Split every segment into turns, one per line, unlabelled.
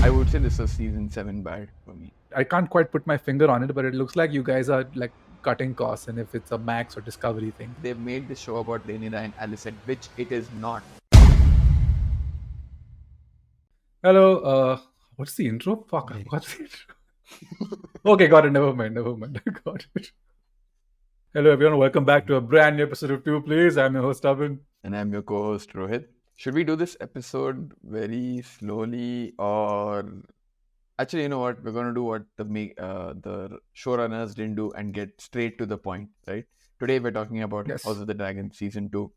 I would say this was season 7 bad for me.
I can't quite put my finger on it, but it looks like you guys are like cutting costs, and if it's a Max or Discovery thing.
They've made the show about Rhaenyra and Alicent, which it is not.
Hello, what's the intro? Fuck, I forgot the intro. Okay, got it. Never mind. Got it. Hello, everyone. Welcome back to a brand new episode of Two Plays. I'm your host, Abhin.
And I'm your co-host Rohit. Should we do this episode very slowly, or actually, you know what? We're going to do what the showrunners didn't do and get straight to the point, right? Today we're talking about
Yes.
House of the Dragon season 2.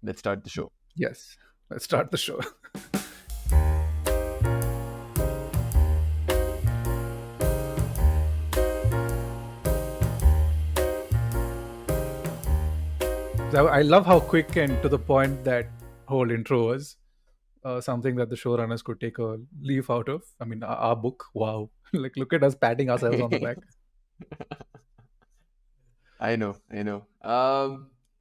Let's start the show.
Yes, let's start the show. I love how quick and to the point that whole intro was. Something that the showrunners could take a leaf out of. I mean, our book. Wow. Like, look at us patting ourselves on the back.
I know.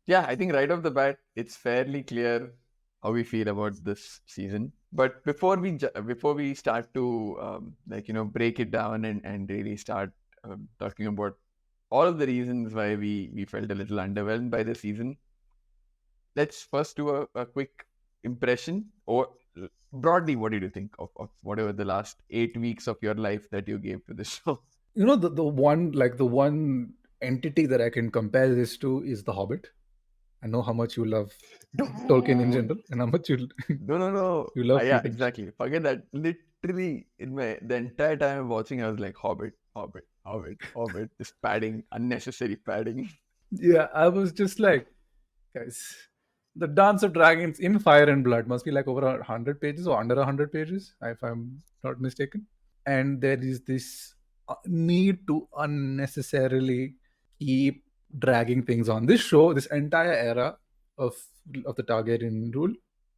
Yeah, I think right off the bat, it's fairly clear how we feel about this season. But before we start to break it down and really start talking about all of the reasons why we felt a little underwhelmed by the season, let's first do a quick impression, or broadly, what did you think of whatever the last 8 weeks of your life that you gave to the show?
You know, the one entity that I can compare this to is The Hobbit. I know how much you love Tolkien in general, and how much you
No.
you love
Yeah,
freedom.
exactly. Forget that. Literally, the entire time I'm watching, I was like, Hobbit. This padding, unnecessary padding.
Yeah, I was just like, guys, the Dance of Dragons in Fire and Blood must be like over 100 pages or under 100 pages, if I'm not mistaken. And there is this need to unnecessarily keep dragging things on. This show, this entire era of the Targaryen rule,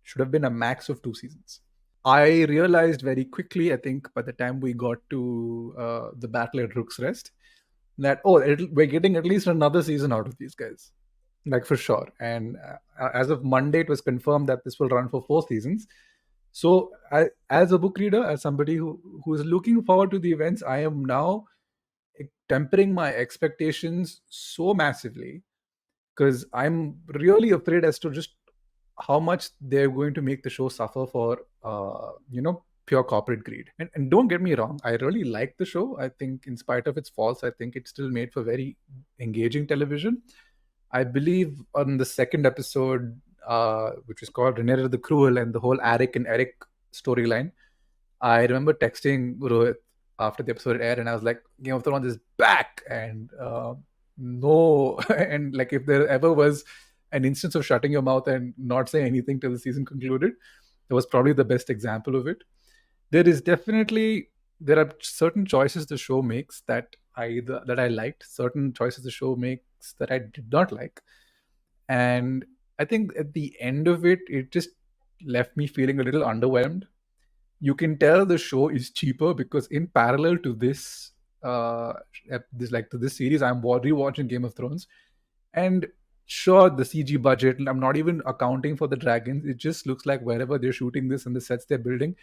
should have been a max of 2 seasons. I realized very quickly, I think, by the time we got to the battle at Rook's Rest, that we're getting at least another season out of these guys, like for sure. And as of Monday, it was confirmed that this will run for 4 seasons. So, as a book reader, as somebody who is looking forward to the events, I am now tempering my expectations so massively, because I'm really afraid as to just how much they're going to make the show suffer for pure corporate greed. And don't get me wrong, I really like the show. I think in spite of its faults, I think it's still made for very engaging television. I believe on the second episode, which was called Rhaenyra the Cruel, and the whole Arryk and Arryk storyline, I remember texting Rohit after the episode aired, and I was like, Game of Thrones is back. And no, and like, if there ever was an instance of shutting your mouth and not saying anything till the season concluded, that was probably the best example of it. There are certain choices the show makes that I liked, certain choices the show makes that I did not like. And I think at the end of it, it just left me feeling a little underwhelmed. You can tell the show is cheaper because in parallel to this to this series, I'm rewatching Game of Thrones. And sure, the CG budget, I'm not even accounting for the dragons. It just looks like wherever they're shooting this and the sets they're building,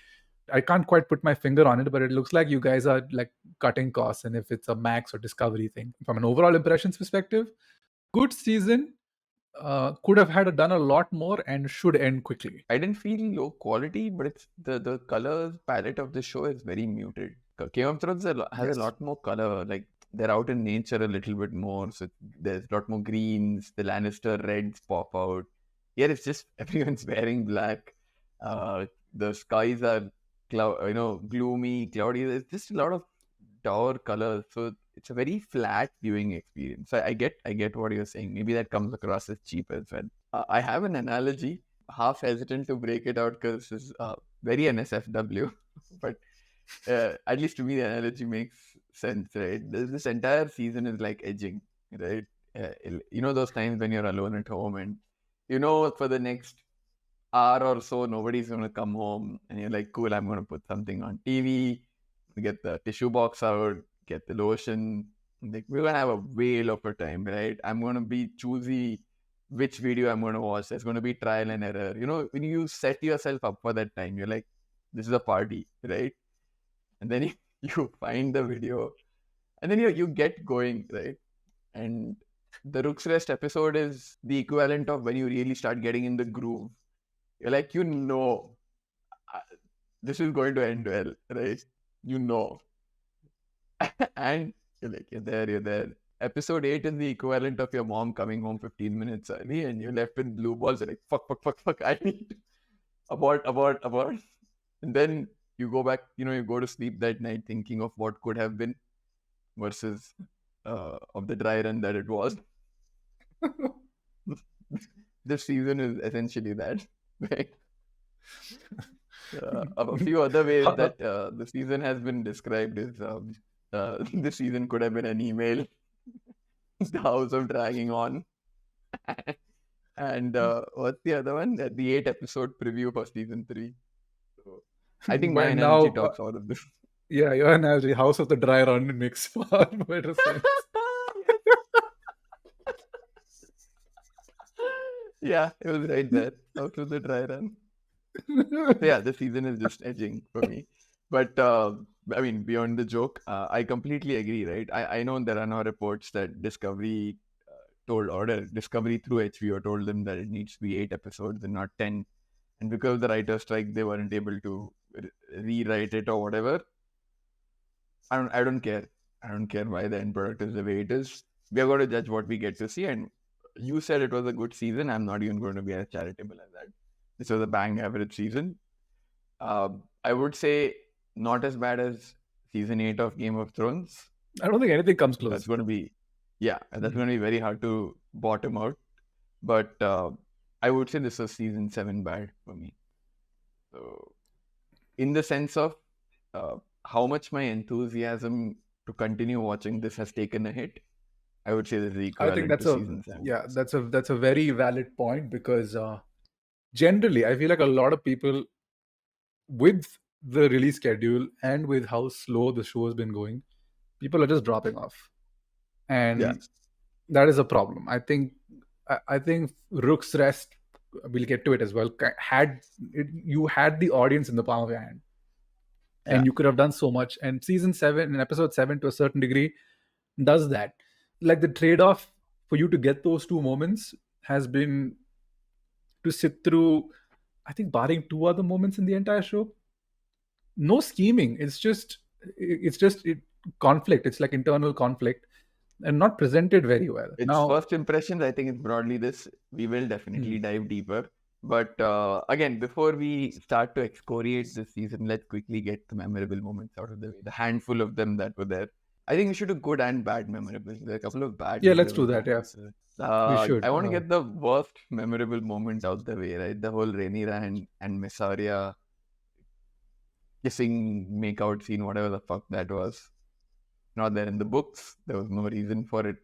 I can't quite put my finger on it, but it looks like you guys are like cutting costs, and if it's a Max or Discovery thing. From an overall impressions perspective, good season. Could have done a lot more and should end quickly.
I didn't feel low quality, but it's the colors palette of the show is very muted. Game of Thrones has
Yes.
a lot more color. Like, they're out in nature a little bit more, so there's a lot more greens. The Lannister reds pop out. Here it's just everyone's wearing black. The skies are gloomy, cloudy. There's just a lot of dour colors, so it's a very flat viewing experience. So I get what you're saying. Maybe that comes across as cheap as well. I have an analogy, half hesitant to break it out because it's very NSFW, but at least to me the analogy makes sense, right? This entire season is like edging, right? Those times when you're alone at home and for the next hour or so nobody's going to come home, and you're like, cool, I'm going to put something on TV, get the tissue box out, get the lotion. Like, we're going to have a whale of a time, right? I'm going to be choosy which video I'm going to watch. There's going to be trial and error. When you set yourself up for that time, you're like, this is a party, right? And then you find the video, and then you get going, right? And the Rook's Rest episode is the equivalent of when you really start getting in the groove. You're like, this is going to end well, right? And you're there. Episode 8 is the equivalent of your mom coming home 15 minutes early and you're left with blue balls. You're like, fuck, I need abort. And then you go back, you go to sleep that night thinking of what could have been versus of the dry run that it was. This season is essentially that, right? A few other ways that the season has been described is this season could have been an email. The House of Dragging On. And what's the other one? The 8-episode preview for season 3. So, I think my analogy talks all of this.
Yeah, your analogy, House of the Dry Run, makes far better sense.
Yeah, it was right there. House of the Dry Run. So yeah, the season is just edging for me. But beyond the joke, I completely agree, right? I know there are now reports that Discovery Discovery through HBO told them that it needs to be 8 episodes and not 10. And because of the writer's strike, they weren't able to rewrite it or whatever. I don't care. I don't care why the end product is the way it is. We are going to judge what we get to see. And you said it was a good season. I'm not even going to be as charitable as that. This was a bang average season. I would say not as bad as season 8 of Game of Thrones.
I don't think anything comes close.
That's going to be very hard to bottom out. But I would say this was season 7 bad for me. So, in the sense of how much my enthusiasm to continue watching this has taken a hit, I would say this is equivalent to season 7.
Yeah, that's a very valid point because generally, I feel like a lot of people, with the release schedule and with how slow the show has been going, people are just dropping off, and that is a problem. I think Rook's Rest, we'll get to it as well, you had the audience in the palm of your hand, and you could have done so much. And season 7 and episode 7 to a certain degree does that. Like the trade-off for you to get those 2 moments has been to sit through, I think, barring 2 other moments in the entire show, no scheming. It's just conflict. It's like internal conflict and not presented very well.
It's first impressions. I think it's broadly this. We will definitely dive deeper. But again, before we start to excoriate this season, let's quickly get the memorable moments out of the way. The handful of them that were there. I think we should do good and bad memorable. There are a couple of bad.
Yeah, let's do that. Moments. Yeah, we should.
I want to get the worst memorable moment out the way, right? The whole Rhaenyra and Mysaria kissing, make-out scene, whatever the fuck that was. Not there in the books. There was no reason for it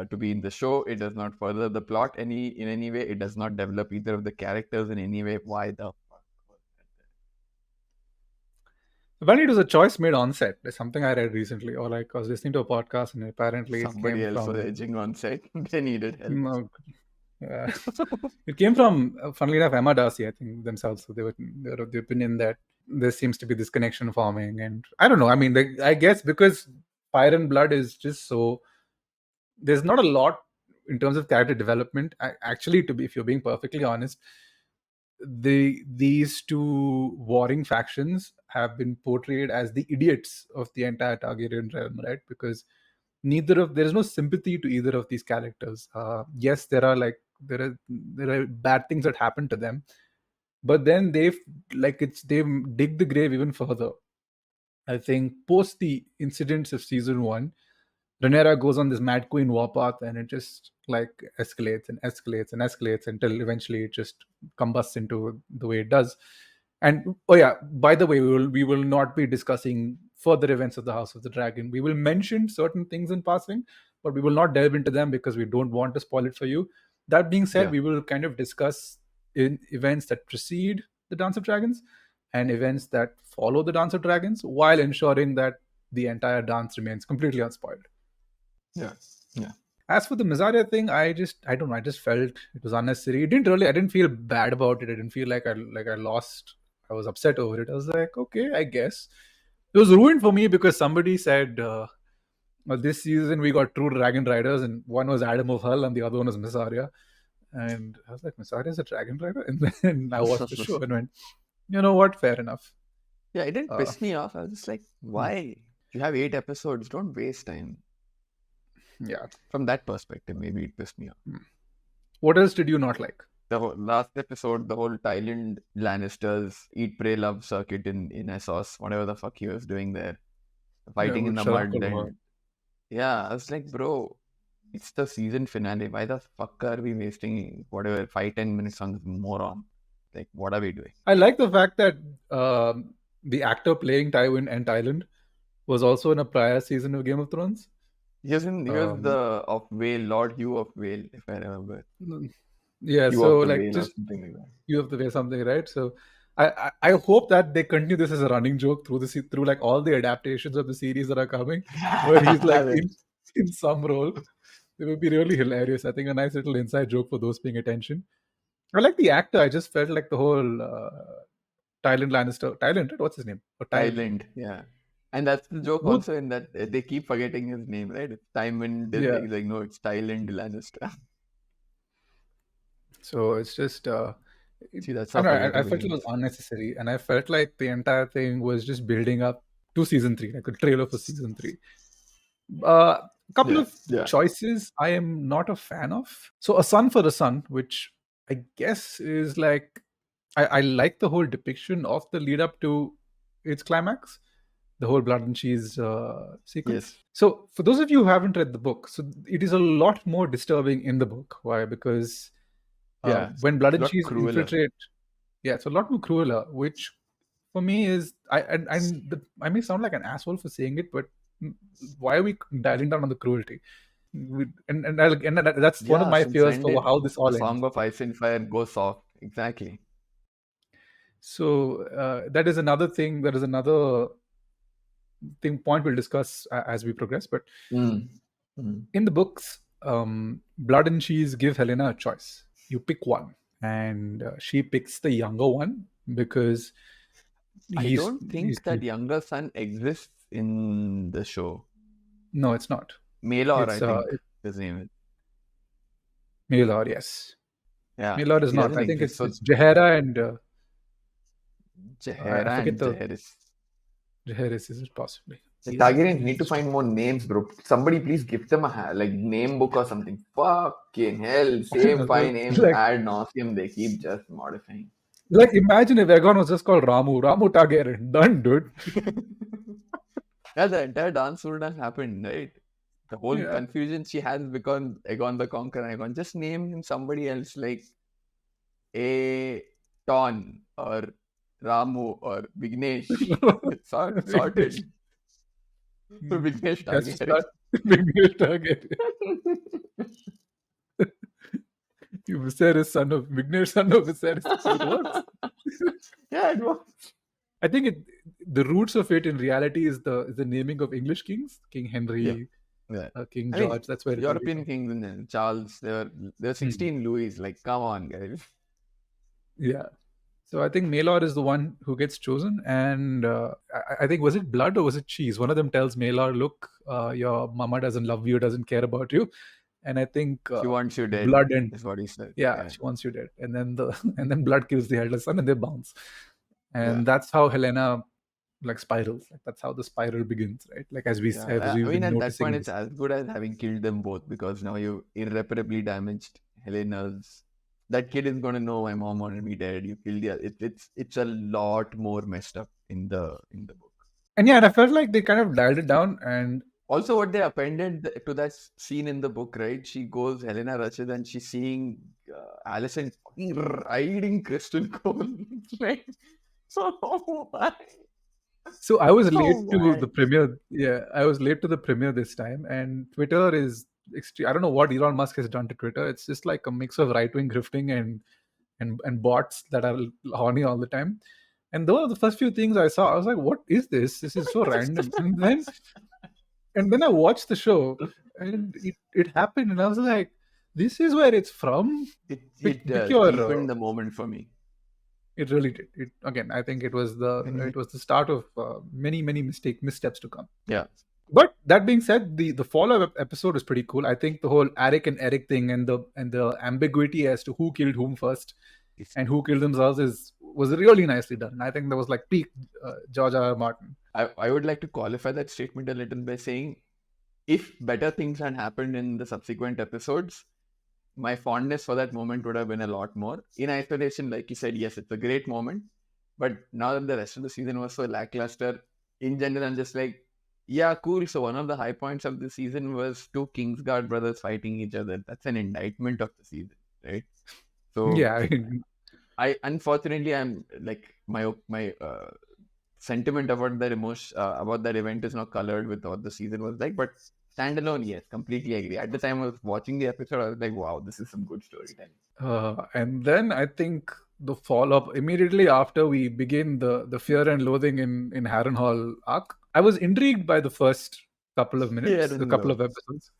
to be in the show. It does not further the plot in any way. It does not develop either of the characters in any way. Why the fuck was that there?
Apparently, it was a choice made on set. That's something I read recently, or like I was listening to a podcast, and apparently
somebody else was edging on set. They needed help.
No. It came from, funnily enough, Emma Darcy, I think, themselves. So they were of the opinion that there seems to be this connection forming, and I don't know. I mean, I guess because Fire and Blood is just so, there's not a lot in terms of character development. Actually, if you're being perfectly honest, these 2 warring factions have been portrayed as the idiots of the entire Targaryen realm, right? Because there is no sympathy to either of these characters. Yes, there are bad things that happen to them, but then they've dig the grave even further. I think post the incidents of season 1, Rhaenyra goes on this Mad Queen warpath, and it just escalates until eventually it just combusts into the way it does. And by the way, we will not be discussing further events of the House of the Dragon. We will mention certain things in passing, but we will not delve into them because we don't want to spoil it for you. That being said, we will kind of discuss in events that precede the Dance of Dragons and events that follow the Dance of Dragons, while ensuring that the entire dance remains completely unspoiled.
Yeah.
As for the Mysaria thing, I don't know. I just felt it was unnecessary. I didn't feel bad about it. I didn't feel like I lost I was upset over it. I was like, okay, I guess. It was ruined for me because somebody said, well, this season we got two dragon riders, and one was Adam of Hull and the other one was Mysaria. And I was like, Mysaria is a dragon rider? And then I watched the show and went, you know what? Fair enough.
Yeah, it didn't piss me off. I was just like, why? You have 8 episodes. Don't waste time.
Yeah.
From that perspective, maybe it pissed me off.
What else did you not like?
The last episode, the whole Tyland Lannisters eat, pray, love circuit in Essos, whatever the fuck he was doing there. Fighting in the mud. And, yeah, I was like, bro, it's the season finale. Why the fuck are we wasting whatever 5-10 minutes on this moron? Like, what are we doing?
I like the fact that the actor playing Tywin and Tyland was also in a prior season of Game of Thrones.
He was the of Vale, Lord Hugh of Vale, if I remember.
Yeah,
Hugh
so
of the
like
Vale
just
or something like that.
Hugh of the Vale, something, right? So I hope that they continue this as a running joke through like all the adaptations of the series that are coming, where he's like in some role. It would be really hilarious. I think a nice little inside joke for those paying attention. I like the actor. I just felt like the whole Tyland Lannister. Tyland, right? What's his name?
Tyland, yeah. And that's the joke also in that they keep forgetting his name, right? It's Diamond. Yeah. He's like, no, it's Tyland Lannister.
So it's just...
See, that's
I felt it was unnecessary. And I felt like the entire thing was just building up to season 3, like a trailer for season 3. A couple of choices I am not a fan of. So A Son for the Sun, which I guess is like... I like the whole depiction of the lead up to its climax. The whole blood and cheese sequence. Yes. So for those of you who haven't read the book, so it is a lot more disturbing in the book. Why? Because when blood and cheese infiltrate, it's a lot more crueler. Which for me is I may sound like an asshole for saying it, but why are we dialing down on the cruelty? And that's one of my fears for how this all ends.
Song of Ice and Fire goes soft. Exactly.
So that is another thing. That is another point we'll discuss as we progress. But in the books, Blood and Cheese give Helaena a choice. You pick one, and she picks the younger one because
I don't think that younger son exists in the show.
No, it's not.
Maelor, I think his name is.
Maelor, yes.
Yeah,
Maelor is not. I think it's Jaehaera and
Jaehaera and Jaehaerys.
Jaehaerys, is it possibly?
The Targaryens need to find more names, bro. Somebody please give them a name book or something. Fucking hell. Same 5 names ad nauseum. They keep just modifying.
Like, imagine if Aegon was just called Ramu Targaryen. Done, dude.
Yeah, the entire dance would have happened, right? The whole confusion she has because Aegon the Conqueror. Aegon, just name him somebody else like Ton or Ramu or Vignesh. Sorted. So Vignesh Targaryen.
Vignesh Targaryen. Viserys, son of Vignesh, son of Viserys. It works.
Yeah, it works.
I think the roots of it in reality is the naming of English kings, King Henry, King George. That's where
European kings and Charles. There were 16 Louis. Like, come on, guys.
Yeah. So I think Maelor is the one who gets chosen, and I think, was it blood or was it cheese? One of them tells Maelor, "Look, your mama doesn't love you, doesn't care about you," and I think
she wants you dead.
Blood and
is what he said.
Yeah, she wants you dead, and then blood kills the elder son, and they bounce, and that's how Helaena spirals. Like, that's how the spiral begins, right? Like, as we
at that point, it's as good as having killed them both, because now you irreparably damaged Helena's. That kid is going to know my mom wanted me dead. You killed the... It's a lot more messed up in the book.
And I felt like they kind of dialed it down. And
also what they appended to that scene in the book, right? She goes, Helaena rushes, and she's seeing Alicent fucking riding Criston Cole. Right? So bad.
So I was late to the premiere. Yeah, I was late to the premiere this time, and Twitter is extreme. I don't know what Elon Musk has done to Twitter. It's just like a mix of right-wing grifting and bots that are horny all the time. And those are the first few things I saw. I was like, "What is this? This is so random." And then I watched the show, and it happened, and I was like, "This is where it's from."
It deepened the moment for me.
It really did. It again. I think it was the start of many missteps to come.
Yeah.
But that being said, the follow-up episode was pretty cool. I think the whole Arryk and Eric thing and the ambiguity as to who killed whom first and who killed themselves was really nicely done. I think that was like peak George R. R. Martin.
I would like to qualify that statement a little by saying, if better things had happened in the subsequent episodes, my fondness for that moment would have been a lot more. In isolation, like you said, yes, it's a great moment. But now that the rest of the season was so lackluster, in general, I'm just like, yeah, cool. So one of the high points of the season was two Kingsguard brothers fighting each other. That's an indictment of the season, right? So
Yeah,
I unfortunately, I'm like my sentiment about that about that event is now colored with what the season was like. But standalone, yes, completely agree. At the time I was watching the episode, I was like, wow, this is some good storytelling.
and then I think the follow-up immediately after we begin the Fear and Loathing in Harrenhal arc. I was intrigued by the first couple of minutes, the couple of episodes,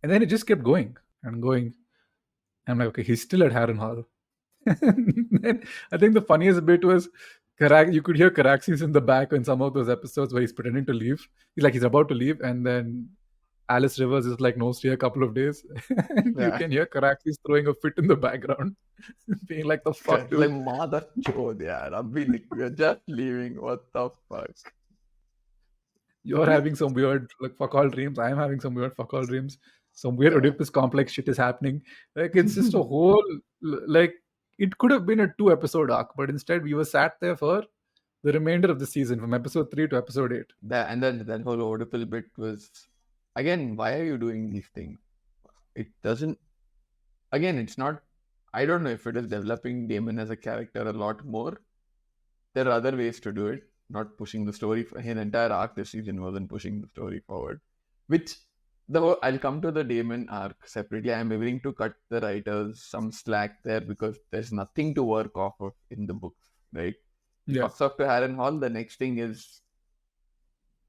and then it just kept going and going. I'm like, okay, he's still at Harrenhal. And I think the funniest bit was you could hear Caraxes in the back in some of those episodes where he's pretending to leave. He's about to leave, and then Alice Rivers is like, no, stay a couple of days. And you can hear Caraxes throwing a fit in the background, being like, the fuck, dude.
Like, mother chode, yeah. We're just leaving. What the fuck?
You're having some weird fuck all dreams. I'm having some weird fuck all dreams. Some weird Oedipus complex shit is happening. Like, it's just a whole, like, it could have been a 2-episode arc, but instead we were sat there for the remainder of the season, from episode 3 to episode 8.
And then that whole Oedipus bit was, again, why are you doing these things? It doesn't, again, it's not, I don't know if it is developing Daemon as a character a lot more. There are other ways to do it, not pushing the story. His entire arc this season wasn't pushing the story forward, which, though I'll come to the Daemon arc separately. I'm willing to cut the writers some slack there because there's nothing to work off of in the books, right?
Yeah.
Fucks off to Harrenhal, the next thing is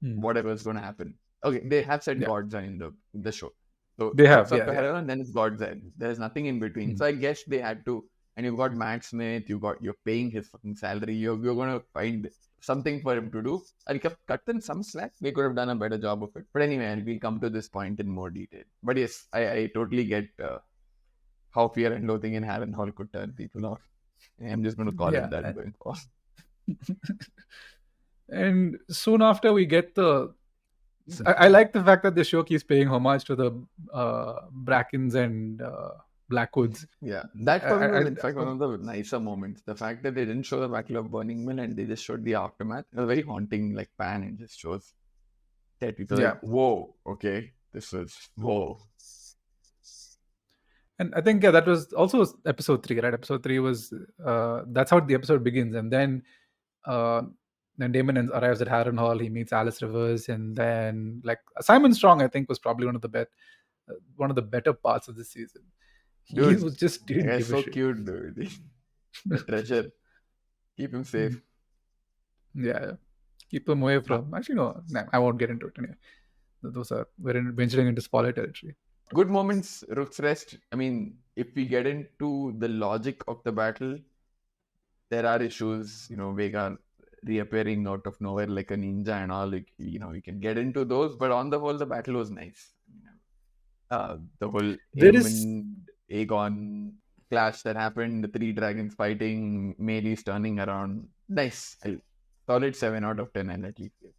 whatever's going to happen. Okay, they have said God's Eye in the show. So
they have,
up to Harrenhal, then it's God's Eye. There's nothing in between. So I guess they had to, and you've got Matt Smith, you're paying his fucking salary, you're going to find something for him to do. I'll cut them some slack. They could have done a better job of it. But anyway, we'll come to this point in more detail. But yes, I totally get how Fear and Loathing in Harrenhal could turn people off. I'm just going to call it that going forward.
And soon after we get I like the fact that the show keeps paying homage to the Brackens and Blackwoods.
Yeah, that for me was in fact one of the nicer moments. The fact that they didn't show the Battle of Burning Mill and they just showed the aftermath. It was a very haunting pan and just shows that people like, whoa, okay, this was whoa.
And I think that was also episode 3, right? Episode 3 was that's how the episode begins, and then Daemon arrives at Harrenhal. He meets Alice Rivers, and then Simon Strong, I think, was probably one of the better parts of the season. Dude, he was just
so cute, dude. The treasure. Keep him safe.
Yeah, keep him away from. Actually, no, I won't get into it anyway. We're venturing into spoiler territory.
Good moments, Rook's Rest. I mean, if we get into the logic of the battle, there are issues. Vhagar reappearing out of nowhere like a ninja and all. You can get into those, but on the whole, the battle was nice. The whole Aegon clash that happened, the 3 dragons fighting, Maelys turning around. Nice. Solid 7 out of 10, I'll at least give.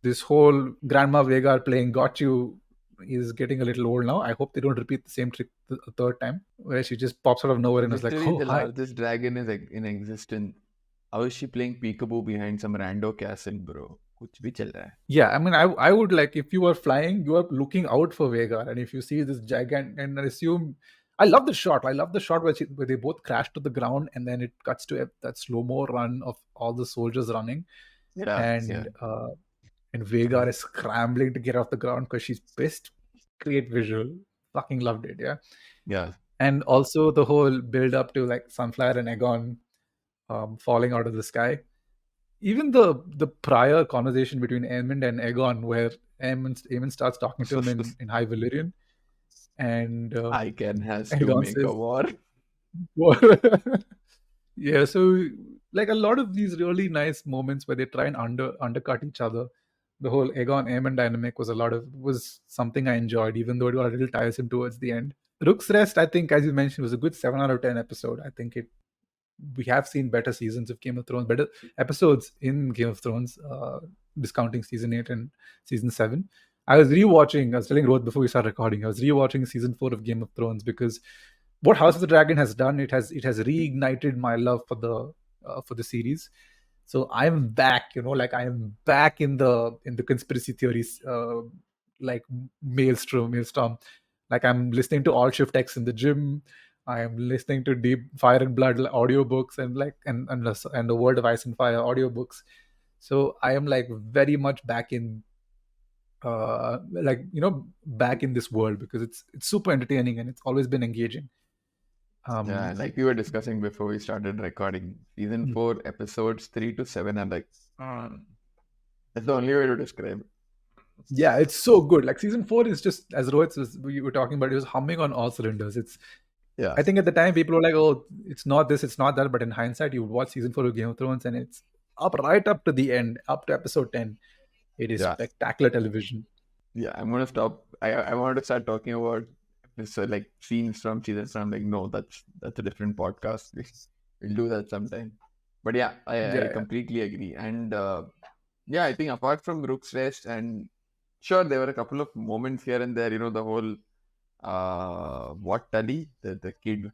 This whole Grandma Vhagar playing got you is getting a little old now. I hope they don't repeat the same trick the third time, where she just pops out of nowhere and is like, oh,
the largest dragon is in existence. How is she playing peekaboo behind some rando castle, bro? Kuch bhi chal raha hai.
Yeah, I mean, I would if you are flying, you are looking out for Vhagar, and if you see this giant, and I assume, I love the shot. I love the shot where they both crash to the ground, and then it cuts to that slow-mo run of all the soldiers running, and Vhagar is scrambling to get off the ground because she's pissed. Great visual. Fucking loved it, yeah.
Yeah.
And also the whole build up to Sunflower and Aegon falling out of the sky. Even the prior conversation between Aemond and Aegon, where Aemond starts talking to him in High Valyrian, and
Icon has to make a war.
Yeah, so like a lot of these really nice moments where they try and undercut each other. The whole Aegon Aemond dynamic was something I enjoyed, even though it got a little tiresome towards the end. Rook's Rest, I think, as you mentioned, was a good 7 out of 10 episode. I think we have seen better seasons of Game of Thrones, better episodes in Game of Thrones, discounting season 8 and season 7. I was telling Rohit before we started recording, I was rewatching season 4 of Game of Thrones because what House of the Dragon has done, it has reignited my love for the series. So I'm back, like I am back in the conspiracy theories, like maelstrom. Like I'm listening to All Shift X in the gym. I am listening to Deep Fire and Blood audiobooks and the World of Ice and Fire audiobooks. So I am like very much back in back in this world because it's super entertaining and it's always been engaging.
Yeah,
Um,
like we were discussing before we started recording, season
mm,
4, episodes 3 to 7 are like, that's the only way to describe it.
yeah, it's so good. Like season 4 is just, as Rohit was we were talking about, it was humming on all cylinders.
Yeah,
I think at the time people were like, "Oh, it's not this, it's not that." But in hindsight, you watch season 4 of Game of Thrones, and it's right up to the end, up to episode 10. It is
yeah,
spectacular television.
yeah. I'm gonna stop. I wanted to start talking about this, like scenes from season. So I'm like, no, that's a different podcast. We'll do that sometime. But yeah, I
Yeah, yeah.
completely agree. And yeah, I think apart from Rook's Rest, and sure, there were a couple of moments here and there. The whole what Tully, the kid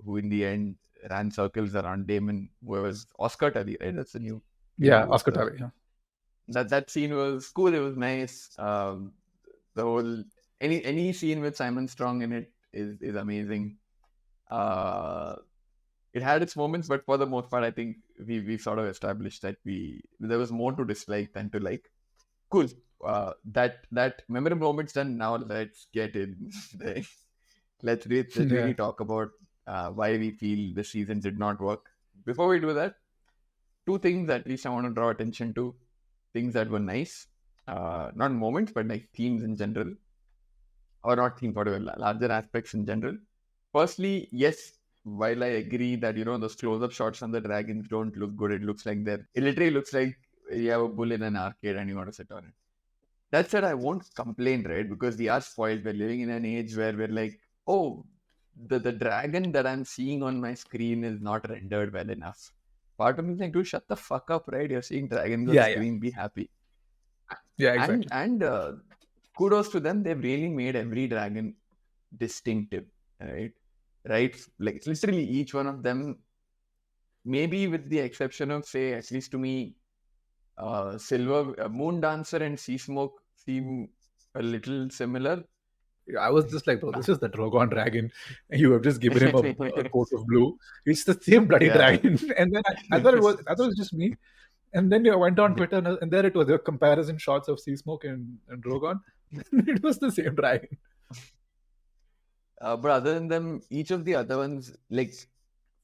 who in the end ran circles around Daemon, who was Oscar Tully, right? That's the new kid
Yeah,
who was
Oscar
the
Tavi. Yeah.
that scene was cool. It was nice. The whole any scene with Simon Strong in it is amazing. Uh, it had its moments, but for the most part, I think we sort of established that there was more to dislike than to like. Cool. That memorable moment's done. Now let's get in. Let's
Yeah.
really talk about why we feel the season did not work. Before we do that, two things at least I want to draw attention to. Things that were nice, not moments, but like themes in general, or not themes, whatever, larger aspects in general. Firstly, yes, while I agree that those close-up shots on the dragons don't look good, it literally looks like you have a bull in an arcade and you want to sit on it. That said, I won't complain, right? Because we are spoiled. We're living in an age where we're like, oh, the dragon that I'm seeing on my screen is not rendered well enough. Part of me is like, dude, shut the fuck up, right? You're seeing dragons on
Yeah, yeah.
screen, be happy.
Yeah,
And
exactly.
and kudos to them, they've really made every dragon distinctive, right? Right? Like literally each one of them, maybe with the exception of, say, at least to me, Silver, Moon Dancer and Sea Smoke seem a little similar.
I was just like, bro, this is the Drogon dragon. And you have just given him a coat of blue. It's the same bloody
Yeah.
dragon. And then I thought it was just me. And then I went on Twitter and there it was, the comparison shots of Sea Smoke and Drogon. It was the same dragon.
But other than them, each of the other ones, like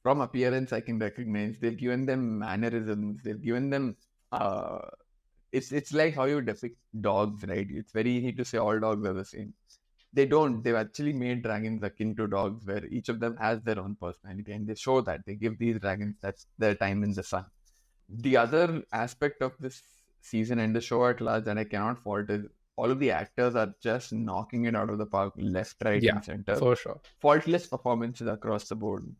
from appearance, I can recognize. They've given them mannerisms. They've given them. Uh, it's like how you depict dogs, right? It's very easy to say all dogs are the same. They don't. They've actually made dragons akin to dogs, where each of them has their own personality, and they show that. They give these dragons that's their time in the sun. The other aspect of this season and the show at large that I cannot fault is all of the actors are just knocking it out of the park, left, right,
Yeah,
and center.
for sure.
Faultless performances across the board.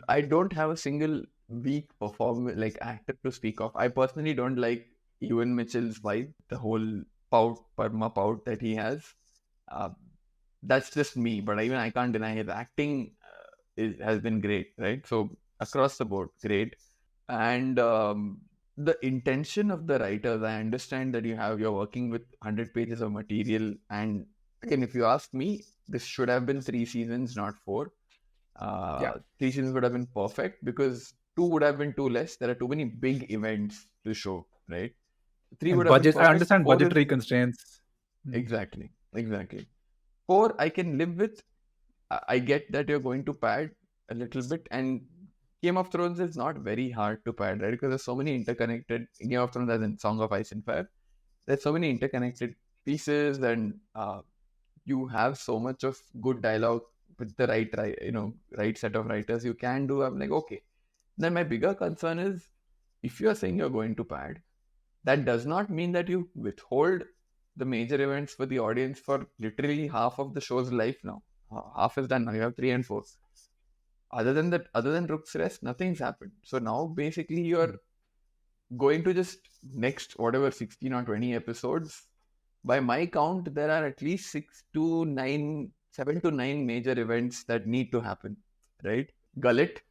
I don't have a single weak performance like actor to speak of. I personally don't like Ewan Mitchell's vibe, the whole perma pout that he has. Uh, that's just me, but even I can't deny his acting has been great, right? So across the board, great. And the intention of the writers, I understand that you're working with 100 pages of material, and again, if you ask me, this should have been 3 seasons, not 4.
Yeah.
3 seasons would have been perfect because 2 would have been too less. There are too many big events to show, right? 3 would
And
have been
budget, I
perfect.
understand
4 is
budgetary constraints.
exactly. 4 I can live with. I get that you're going to pad a little bit, and Game of Thrones is not very hard to pad, right? Because there's so many interconnected Game of Thrones, as in Song of Ice and Fire. There's so many interconnected pieces, and you have so much of good dialogue with the right set of writers. You can do. I'm like, okay, Then my bigger concern is, if you are saying you're going to pad, that does not mean that you withhold the major events for the audience for literally half of the show's life now. Half is done now. You have 3 and 4. Other than that, other than Rook's rest, nothing's happened. So now basically you're going to just next whatever 16 or 20 episodes. By my count, there are at least 7 to 9 major events that need to happen, right? Gullet,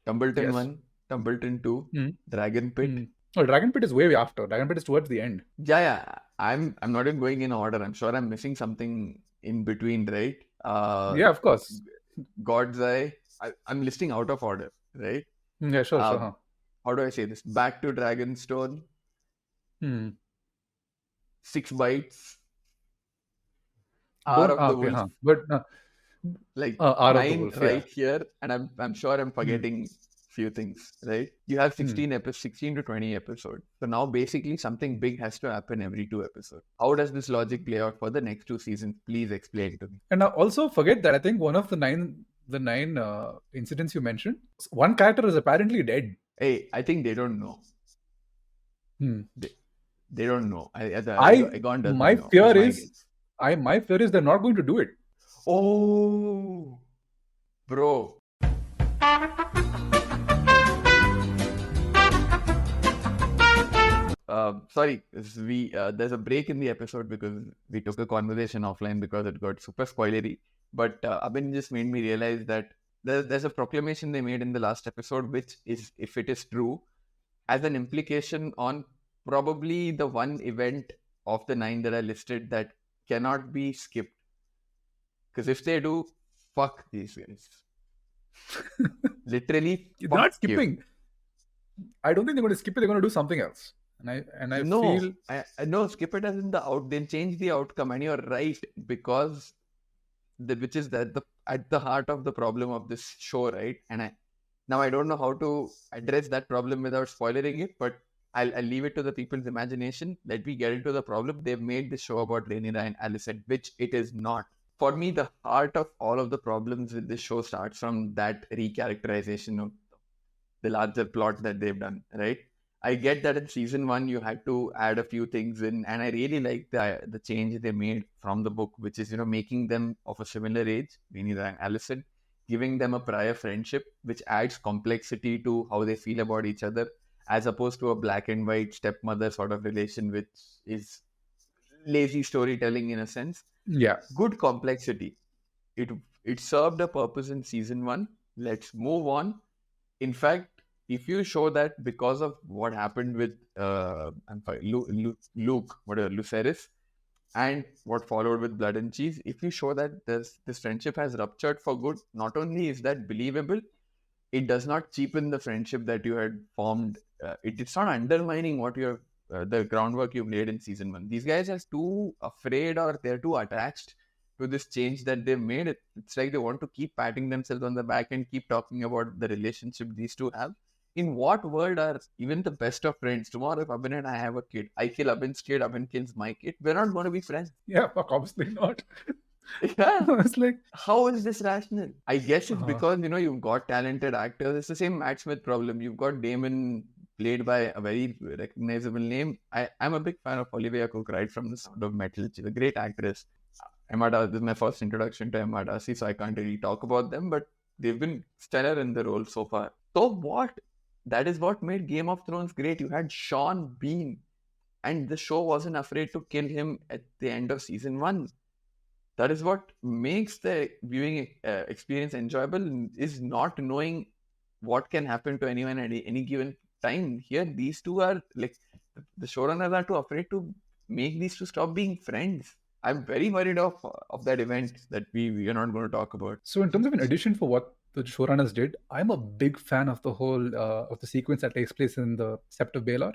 Tumbleton
Yes.
1, Tumbleton 2,
Mm.
Dragon Pit.
Mm. Oh, Dragon Pit is way after. Dragon Pit is towards the end.
Yeah. I'm not even going in order. I'm sure I'm missing something in between, right?
Yeah, of course.
God's Eye. I'm listing out of order, right?
Yeah, sure.
How do I say this? Back to Dragonstone. 6 Bites. Hour of the Wolf.
But
like
Hour of the
9
Wolf,
right here, and I'm sure I'm forgetting few things, right? You have 16 to 20 episodes. So now basically something big has to happen every 2 episodes. How does this logic play out for the next 2 seasons? Please explain to me.
And now also forget that I think one of the nine incidents you mentioned, one character is apparently dead.
Hey, I think they don't know. They don't know. Aegon doesn't
my
know.
fear is my fear is they're not going to do it.
Oh, bro. Sorry, there's a break in the episode because we took a conversation offline because it got super spoilery. But Abhin just made me realize that there's a proclamation they made in the last episode, which is, if it is true, has an implication on probably the one event of the 9 that are listed that cannot be skipped. Because if they do, fuck these guys. Literally,
not skipping. I don't think they're going to skip it. They're going to do something else. And I feel
no, skip it as in the out. They'll change the outcome, and you're right, because which is at the heart of the problem of this show, right? And I don't know how to address that problem without spoiling it, but I'll leave it to the people's imagination. Let me get into the problem. They've made this show about Rhaenyra and Alicent, which it is not. For me, the heart of all of the problems with this show starts from that recharacterization of the larger plot that they've done, right? I get that in season 1 you had to add a few things in, and I really like the change they made from the book, which is, making them of a similar age, Rhaenyra and Alicent, giving them a prior friendship, which adds complexity to how they feel about each other, as opposed to a black and white stepmother sort of relation, which is lazy storytelling in a sense.
Yeah,
good complexity. It served a purpose in season 1. Let's move on. In fact, if you show that because of what happened with Lucerys, and what followed with Blood and Cheese, if you show that this friendship has ruptured for good, not only is that believable, it does not cheapen the friendship that you had formed. It's not undermining what you have, the groundwork you've laid in season 1. These guys are too afraid, or they're too attached to this change that they've made. It's like they want to keep patting themselves on the back and keep talking about the relationship these two have. In what world are even the best of friends? Tomorrow, if Abhin and I have a kid, I kill Abhin's kid, Abhin kills my kid, we're not going to be friends.
Yeah, obviously not.
Yeah.
It's like,
how is this rational? I guess it's because, you've got talented actors. It's the same Matt Smith problem. You've got Daemon, played by a very recognizable name. I'm a big fan of Olivia Cook right from the Sound of Metal. She's a great actress. This is my first introduction to Emma Darcy, so I can't really talk about them, but they've been stellar in the role so far. So what? That is what made Game of Thrones great. You had Sean Bean, and the show wasn't afraid to kill him at the end of season 1. That is what makes the viewing experience enjoyable, is not knowing what can happen to anyone at any given time. Here, these two are like, the showrunners are too afraid to make these two stop being friends. I'm very worried of that event that we are not going to talk about.
So in terms of an addition for what the showrunners did, I'm a big fan of the whole of the sequence that takes place in the Sept of Baelor,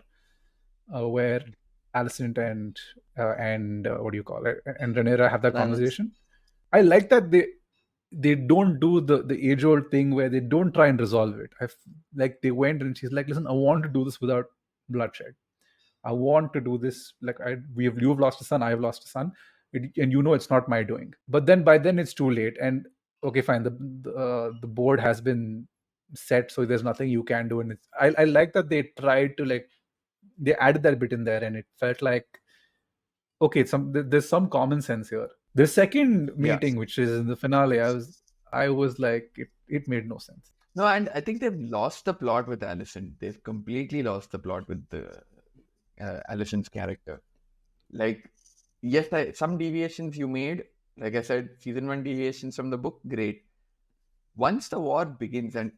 where Alicent and what do you call it, and Rhaenyra have that conversation. I like that they don't do the age old thing where they don't try and resolve it. They went and she's like, listen, I want to do this without bloodshed. I want to do this. You've lost a son, I have lost a son, and it's not my doing. But then by then it's too late. And okay, fine. The board has been set, so there's nothing you can do. And I like that they tried to they added that bit in there, and it felt like, okay, there's some common sense here. The second
Yeah.
meeting, which is in the finale, I was like, it made no sense.
No, and I think they've lost the plot with Alicent. They've completely lost the plot with the Alicent's character. Like, yes, some deviations you made. Like I said, season 1 deviations from the book, great. Once the war begins, and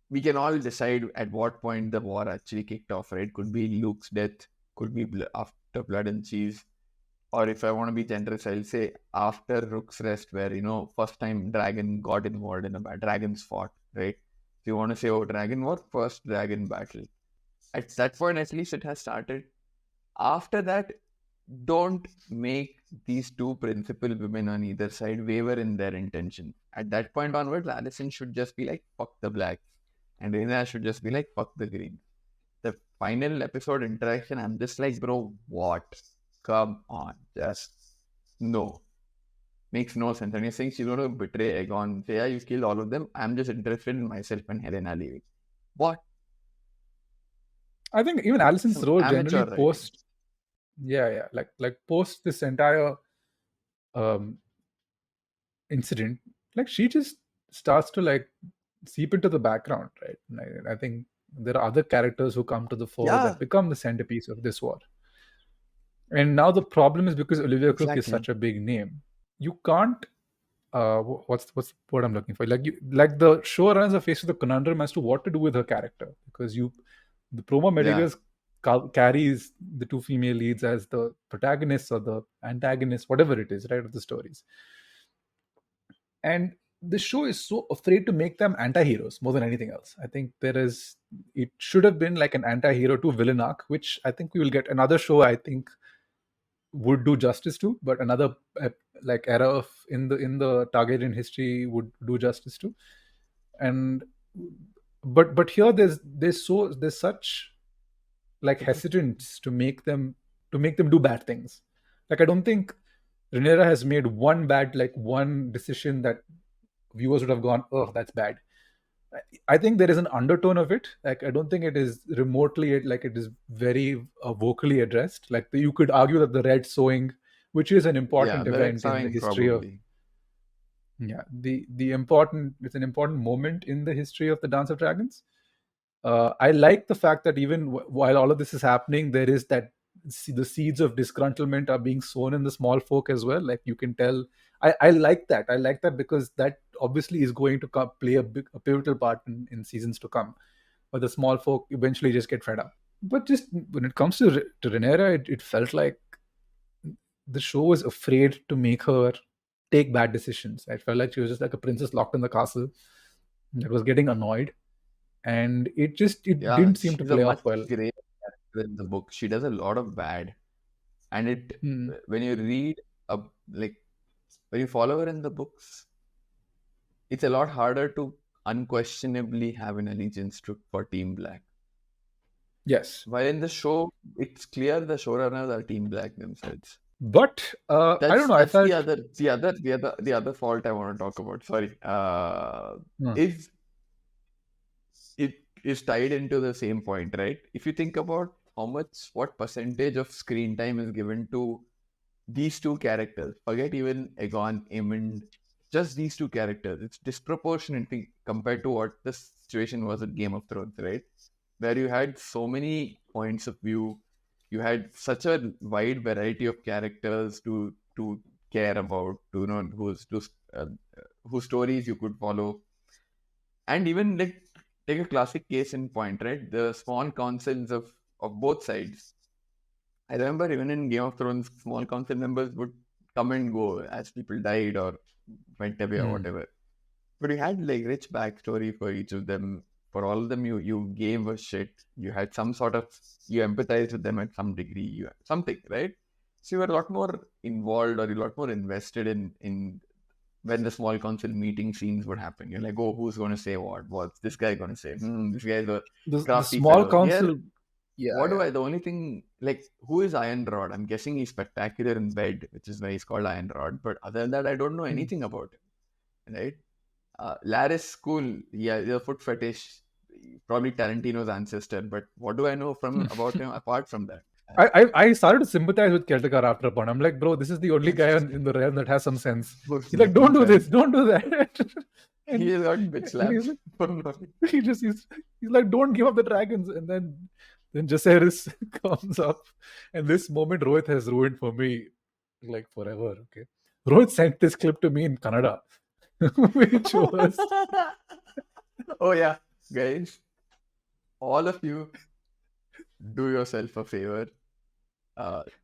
we can all decide at what point the war actually kicked off, right? Could be Luke's death, could be after Blood and Cheese, or if I want to be generous, I'll say after Rook's Rest, where, first time Dragon got involved in a battle, dragons fought, right? If you want to say, oh, Dragon War, first Dragon battle. At that point, at least it has started. After that, don't make these two principal women on either side waver in their intention. At that point onwards, Alicent should just be like, fuck the blacks. And Rhaenyra should just be like, fuck the green. The final episode interaction, I'm just like, bro, what? Come on. Just no. Makes no sense. And you're saying she's going to betray Aegon. Say, yeah, you killed all of them. I'm just interested in myself and Rhaenyra leaving. What?
I think even Alicent's
Some
role
amateur
generally
writing.
post, like post this entire incident, like she just starts to seep into the background, right? And I think there are other characters who come to the fore
Yeah.
that become the centerpiece of this war. And now the problem is, because Olivia Cook is such a big name, you can't. What's the word I'm looking for? Like the showrunners are faced with a conundrum as to what to do with her character, because the promo materials carries the two female leads as the protagonists or the antagonists, whatever it is, right, of the stories. And the show is so afraid to make them anti-heroes more than anything else. I think it should have been like an anti-hero to villain arc, which I think we will get another show, I think, would do justice to, but another era of in the Targaryen history would do justice to. And but here there's such hesitance to make them do bad things. Like, I don't think Rhaenyra has made one decision that viewers would have gone, oh, that's bad. I think there is an undertone of it. Like, I don't think it is remotely it is very vocally addressed. Like, you could argue that the Red Sowing, which is an important event in the history of it's an important moment in the history of the Dance of Dragons. I like the fact that even while all of this is happening, there is that the seeds of disgruntlement are being sown in the small folk as well. Like, you can tell. I like that. I like that because that obviously is going to play a pivotal part in seasons to come, where the small folk eventually just get fed up. But just when it comes to Rhaenyra, it felt like the show was afraid to make her take bad decisions. I felt like she was just like a princess locked in the castle that was getting annoyed, and it didn't seem to play off well.
Great in the book. She does a lot of bad, and when you read when you follow her in the books, it's a lot harder to unquestionably have an allegiance for Team Black.
Yes.
While in the show, it's clear the showrunners are Team Black themselves.
But I don't know.
That's the other fault I want to talk about. Sorry, is tied into the same point, right? If you think about what percentage of screen time is given to these two characters, forget even Aegon, Aemond, just these two characters, it's disproportionately compared to what the situation was at Game of Thrones, right? Where you had so many points of view, you had such a wide variety of characters to care about, to know whose stories you could follow, and even take a classic case in point, right? The small councils of both sides. I remember even in Game of Thrones, small council members would come and go as people died or went away or whatever. But you had rich backstory for each of them. For all of them, you gave a shit. You had some sort of, you empathized with them at some degree. Something, right? So you were a lot more involved, or a lot more invested in when the small council meeting scenes would happen. You're like, oh, who's going to say what? What's this guy going to say? This guy's a crafty
small
fellow.
council.
The only thing, who is Iron Rod? I'm guessing he's spectacular in bed, which is why he's called Iron Rod. But other than that, I don't know anything about him, right? Laris, cool. Yeah, the foot fetish. Probably Tarantino's ancestor. But what do I know about him apart from that?
I started to sympathize with Keltikar after a point. I'm like, bro, this is the only guy in the realm that has some sense. He's like, don't do this, don't do that. And
He has got bitch slapped.
he's like, don't give up the dragons. And then Jacaerys comes up, and this moment Rohit has ruined for me, like forever. Okay, Rohit sent this clip to me in Kannada, which was
Oh yeah, guys, all of you, do yourself a favor.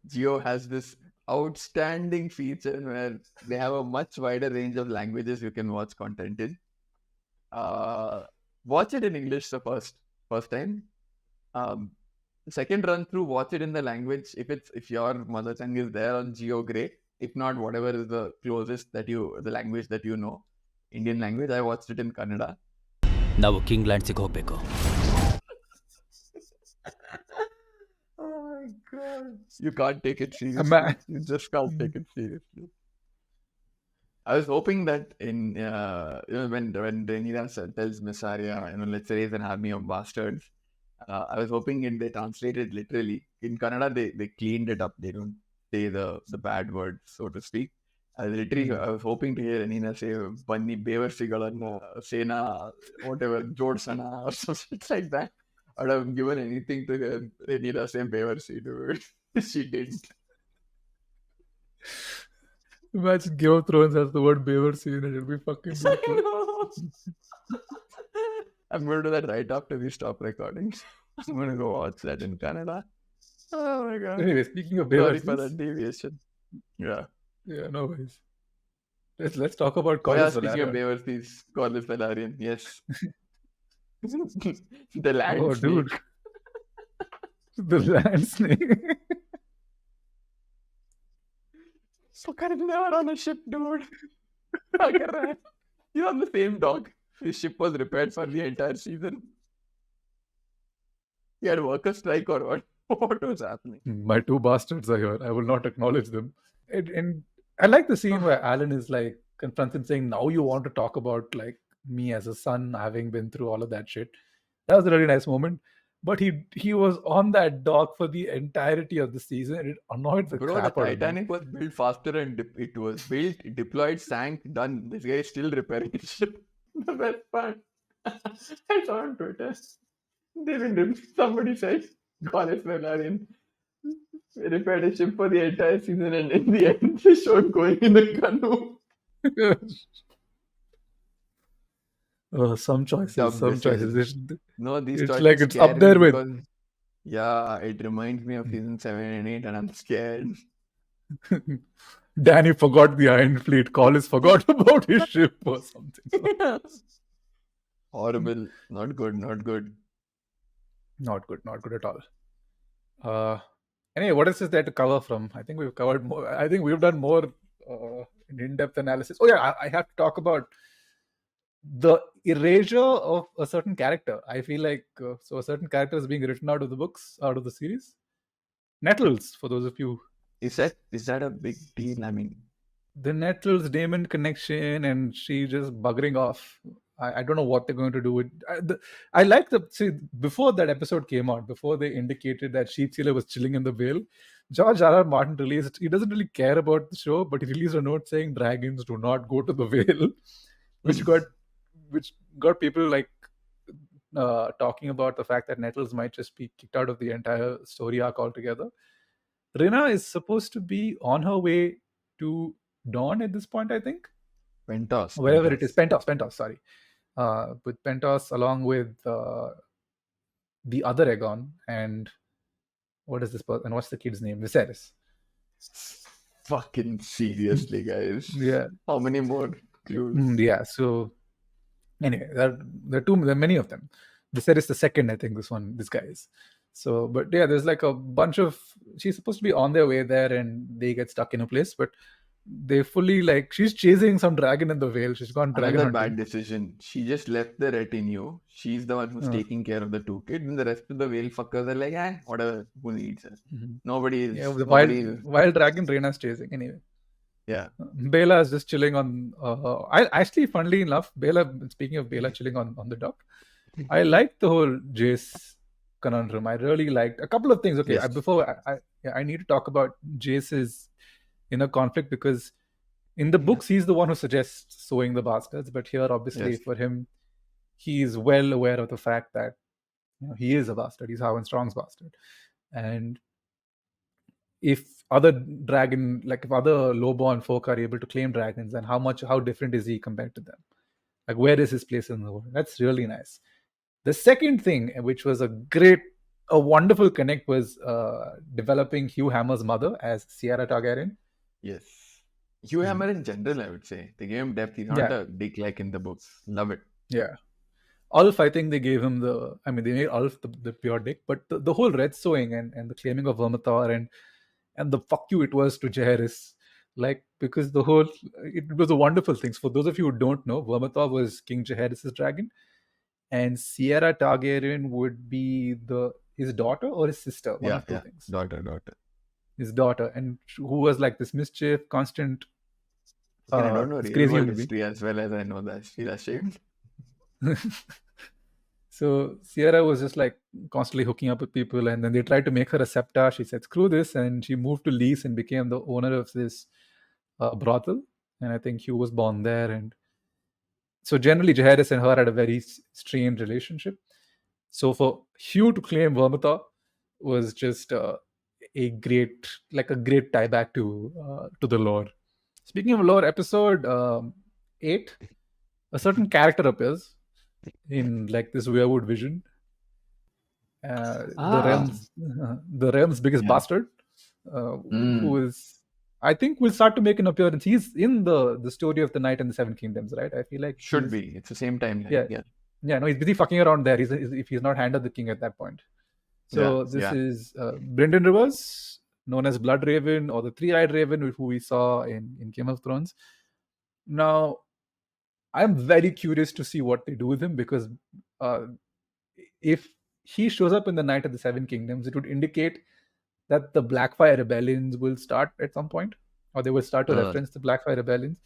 Geo has this outstanding feature where they have a much wider range of languages you can watch content in. Watch it in English the first time. Second run through, watch it in the language. If your mother tongue is there on Geo, great. If not, whatever is the closest the language that you know, Indian language. I watched it in Kannada.
ನಾವು ಕಿಂಗ್ಲ್ಯಾಂಡ್ಸಿಗೆ ಹೋಗ್ಬೇಕು.
Oh my god! You can't take it seriously. You just can't take it seriously. I was hoping that in when Rhaenyra tells Mysaria, let's raise an army of bastards. I was hoping they translated literally. In Kannada, they cleaned it up. They don't say the bad words, so to speak. I was hoping to hear Rhaenyra say "Banni bevarsigalanna sena whatever jodsana" or something like that. I would have given anything to Rhaenyra saying bevarsi, dude. She didn't.
Imagine Game of Thrones has the word beaver scene and it'll be fucking beautiful.
I'm going to do that right after we stop recording. I'm going to go watch that in Canada. Oh my god.
Anyway, speaking of beaver
Sorry for that deviation. Yeah.
Yeah, no worries. Let's talk about Corlys
speaking of beaver thieves, Corlys Velaryon, yes. The land snake.
Dude. The land snake.
Fucker is never on a ship, dude. You're on the same dock. His ship was repaired for the entire season. He had worker strike or what? What was happening?
My two bastards are here. I will not acknowledge them. And I like the scene where Alan is like confronts him saying, now you want to talk about like me as a son having been through all of that shit. That was a really nice moment. But he was on that dock for the entirety of the season and it annoyed the crap out of me.
The Titanic was built faster and it was built, deployed, sank, done. This guy is still repairing his ship. The best part. I saw on Twitter. Somebody said Corlys Velaryon repaired a ship for the entire season and in the end they showed going in the canoe.
Some choices.
No, these choices.
It's like it's up there with.
Yeah, it reminds me of season 7 and 8, and I'm scared.
Danny forgot the Iron Fleet. Corlys forgot about his ship or something.
Horrible. Not good.
Not good at all. Anyway, what else is there to cover from? I think we've covered more. I think we've done more in-depth analysis. Oh yeah, I have to talk about the erasure of a certain character. I feel like so a certain character is being written out of the books, out of the series. Nettles, for those of you.
Is that a big deal? I mean,
the Nettles Daemon connection and she just buggering off. I don't know what they're going to do with. I like before that episode came out, before they indicated that Sheepsealer was chilling in the Vale, George R.R. Martin released. He doesn't really care about the show, but he released a note saying dragons do not go to the Vale, which got people like talking about the fact that Nettles might just be kicked out of the entire story arc altogether. Rhaenyra is supposed to be on her way to Dawn at this point, I think.
Pentos.
Wherever it is. Pentos, sorry. With Pentos along with the other Aegon and what is this person? What's the kid's name? Viserys.
Fucking seriously, guys.
Yeah.
How many more clues?
Yeah, so anyway, there are many of them. Viserys the second, I think this guy is. So, but yeah, there's like a bunch of. She's supposed to be on their way there, and they get stuck in a place. But they fully like she's chasing some dragon in the Vale. She's gone dragon hunting.
Another bad decision. She just left the retinue. She's the one who's taking care of the two kids, and the rest of the Vale fuckers are like, whatever. Who needs her? Nobody is.
Yeah, the wild dragon Rhaenyra's chasing anyway.
Yeah.
Bela is just chilling on. I actually, funnily enough, Bela. Speaking of Bela chilling on the dock, I liked the whole Jace conundrum. I really liked a couple of things. Okay,
Yes.
I need to talk about Jace's inner conflict, because in the books he's the one who suggests sowing the bastards, but here obviously
Yes.
for him, he's well aware of the fact that he is a bastard. He's Howard Strong's bastard, and if other if other low-born folk are able to claim dragons, then how different is he compared to them? Like, where is his place in the world? That's really nice. The second thing, which was a wonderful connect, was developing Hugh Hammer's mother as Sierra Targaryen.
Yes. Hugh Hammer in general, I would say. They gave him depth. He's not
Yeah.
a dick like in the books. Love it.
Yeah. Ulf, I think they gave him they made Ulf the pure dick, but the whole red sowing and the claiming of Vermithor and the fuck you it was to Jaehaerys, like, because it was a wonderful thing. For those of you who don't know, Vermithor was King Jaehaerys' dragon, and Sierra Targaryen would be his daughter or his sister, one of two things.
Daughter.
His daughter, and who was like this mischief, constant.
I don't know
it's
real
crazy
world
movie.
history as well as I know that. Feel ashamed.
So Sierra was just like constantly hooking up with people, and then they tried to make her a septa. She said, "Screw this," and she moved to Lease and became the owner of this brothel. And I think Hugh was born there. And so generally, Jaehaerys and her had a very strained relationship. So for Hugh to claim Vermithor was just a great tie back to the lore. Speaking of lore, episode 8, a certain character appears in like this weirwood vision. The realm's biggest bastard, who is, I think, will start to make an appearance. He's in the story of the Night and the Seven Kingdoms, right? I feel like
Should be. It's the same timeline.
Yeah. No, he's busy fucking around there. If he's not Hand of the King at that point. So this is Brynden Rivers, known as Bloodraven, or the Three-Eyed Raven, who we saw in Game of Thrones. Now, I'm very curious to see what they do with him, because if he shows up in the Night of the Seven Kingdoms, it would indicate that the Blackfire rebellions will start at some point, or they will start to reference the Blackfire rebellions,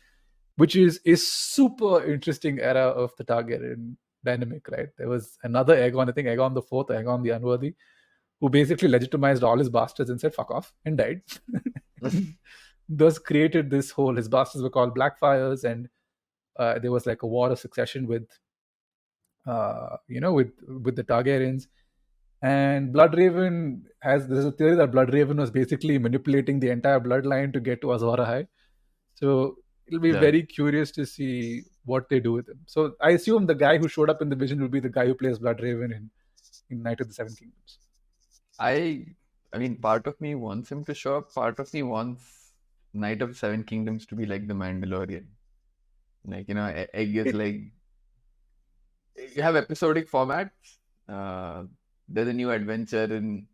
which is a super interesting era of the Targaryen dynamic, right? There was another Aegon, I think Aegon the Fourth, Aegon the Unworthy, who basically legitimized all his bastards and said "fuck off" and died. Thus created this whole, his bastards were called Blackfires, and there was like a war of succession with the Targaryens. And Bloodraven there's a theory that Bloodraven was basically manipulating the entire bloodline to get to Azor Ahai. So it'll be very curious to see what they do with him. So I assume the guy who showed up in the vision will be the guy who plays Bloodraven in Night of the Seven Kingdoms.
I mean, part of me wants him to show up. Part of me wants Night of the Seven Kingdoms to be like the Mandalorian. Like, Egg is like, you have episodic formats. There's a new adventure in